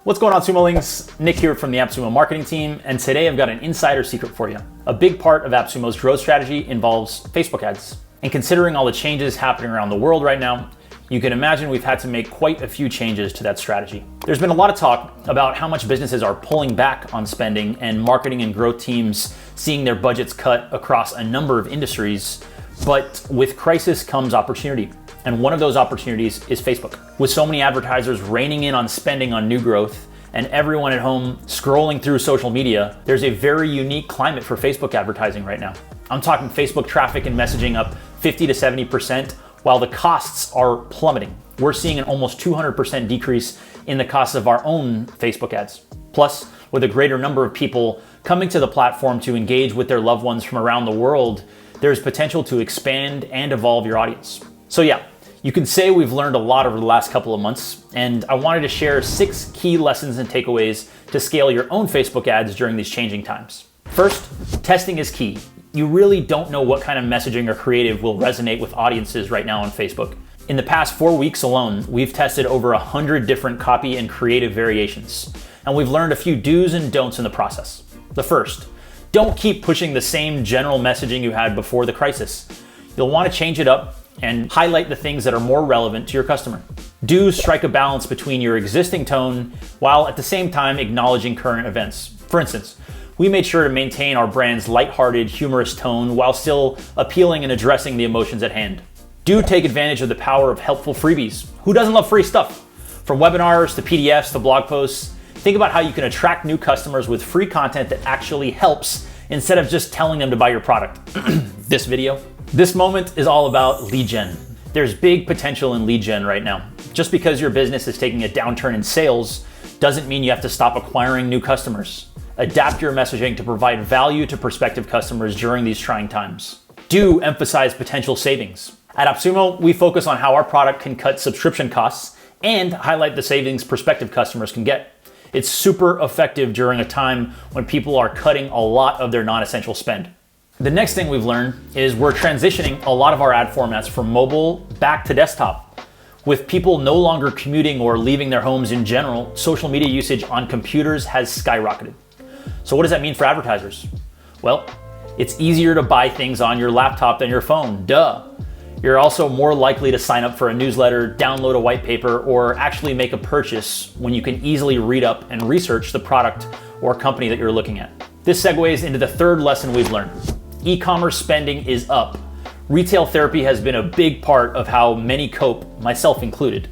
What's going on, Sumolings? Nick here from the AppSumo marketing team, and today I've got an insider secret for you. A big part of AppSumo's growth strategy involves Facebook ads. And considering all the changes happening around the world right now, you can imagine we've had to make quite a few changes to that strategy. There's been a lot of talk about how much businesses are pulling back on spending and marketing and growth teams seeing their budgets cut across a number of industries, but with crisis comes opportunity. And one of those opportunities is Facebook. With so many advertisers reining in on spending on new growth and everyone at home scrolling through social media, there's a very unique climate for Facebook advertising right now. I'm talking Facebook traffic and messaging up 50 to 70%, while the costs are plummeting. We're seeing an almost 200% decrease in the cost of our own Facebook ads. Plus, with a greater number of people coming to the platform to engage with their loved ones from around the world, there's potential to expand and evolve your audience. So yeah, you can say we've learned a lot over the last couple of months, and I wanted to share 6 key lessons and takeaways to scale your own Facebook ads during these changing times. First, testing is key. You really don't know what kind of messaging or creative will resonate with audiences right now on Facebook. In the past 4 weeks alone, we've tested over 100 different copy and creative variations, and we've learned a few do's and don'ts in the process. The first, don't keep pushing the same general messaging you had before the crisis. You'll want to change it up and highlight the things that are more relevant to your customer. Do strike a balance between your existing tone while at the same time acknowledging current events. For instance, we made sure to maintain our brand's lighthearted, humorous tone while still appealing and addressing the emotions at hand. Do take advantage of the power of helpful freebies. Who doesn't love free stuff? From webinars to PDFs to blog posts, think about how you can attract new customers with free content that actually helps instead of just telling them to buy your product. This moment is all about lead gen. There's big potential in lead gen right now. Just because your business is taking a downturn in sales doesn't mean you have to stop acquiring new customers. Adapt your messaging to provide value to prospective customers during these trying times. Do emphasize potential savings. At AppSumo, we focus on how our product can cut subscription costs and highlight the savings prospective customers can get. It's super effective during a time when people are cutting a lot of their non-essential spend. The next thing we've learned is we're transitioning a lot of our ad formats from mobile back to desktop. With people no longer commuting or leaving their homes in general, social media usage on computers has skyrocketed. So what does that mean for advertisers? Well, it's easier to buy things on your laptop than your phone, duh. You're also more likely to sign up for a newsletter, download a white paper, or actually make a purchase when you can easily read up and research the product or company that you're looking at. This segues into the third lesson we've learned. E-commerce spending is up. Retail therapy has been a big part of how many cope, myself included.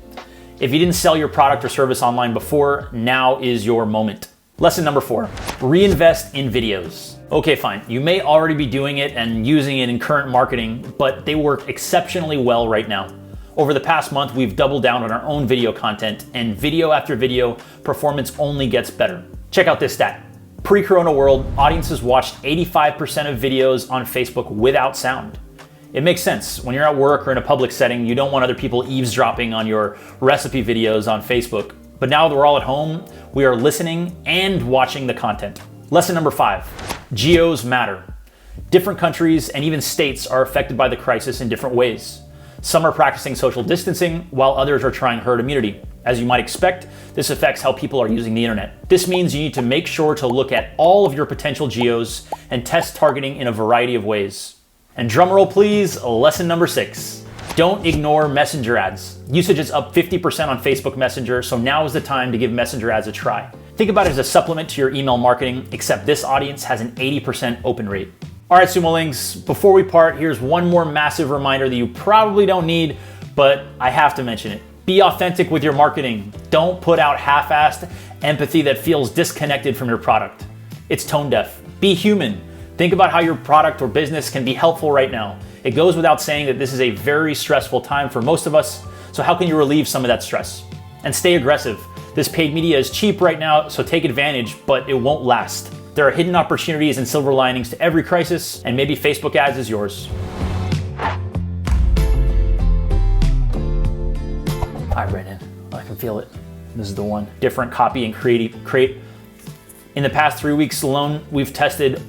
If you didn't sell your product or service online before, now is your moment. Lesson number 4, reinvest in videos. Okay, fine. You may already be doing it and using it in current marketing, but they work exceptionally well right now. Over the past month, we've doubled down on our own video content, and video after video, performance only gets better. Check out this stat. Pre-corona world, audiences watched 85% of videos on Facebook without sound. It makes sense. When you're at work or in a public setting, you don't want other people eavesdropping on your recipe videos on Facebook. But now that we're all at home, we are listening and watching the content. Lesson number 5, geos matter. Different countries and even states are affected by the crisis in different ways. Some are practicing social distancing, while others are trying herd immunity. As you might expect, this affects how people are using the internet. This means you need to make sure to look at all of your potential geos and test targeting in a variety of ways. And drumroll please, lesson number 6. Don't ignore Messenger ads. Usage is up 50% on Facebook Messenger, so now is the time to give Messenger ads a try. Think about it as a supplement to your email marketing, except this audience has an 80% open rate. All right, Sumolings, before we part, here's one more massive reminder that you probably don't need, but I have to mention it. Be authentic with your marketing. Don't put out half-assed empathy that feels disconnected from your product. It's tone deaf. Be human. Think about how your product or business can be helpful right now. It goes without saying that this is a very stressful time for most of us, so how can you relieve some of that stress? And stay aggressive. This paid media is cheap right now, so take advantage, but it won't last. There are hidden opportunities and silver linings to every crisis, and maybe Facebook ads is yours. Hi, Brandon. I can feel it. This is the one. Different copy and create. In the past 3 weeks alone, we've tested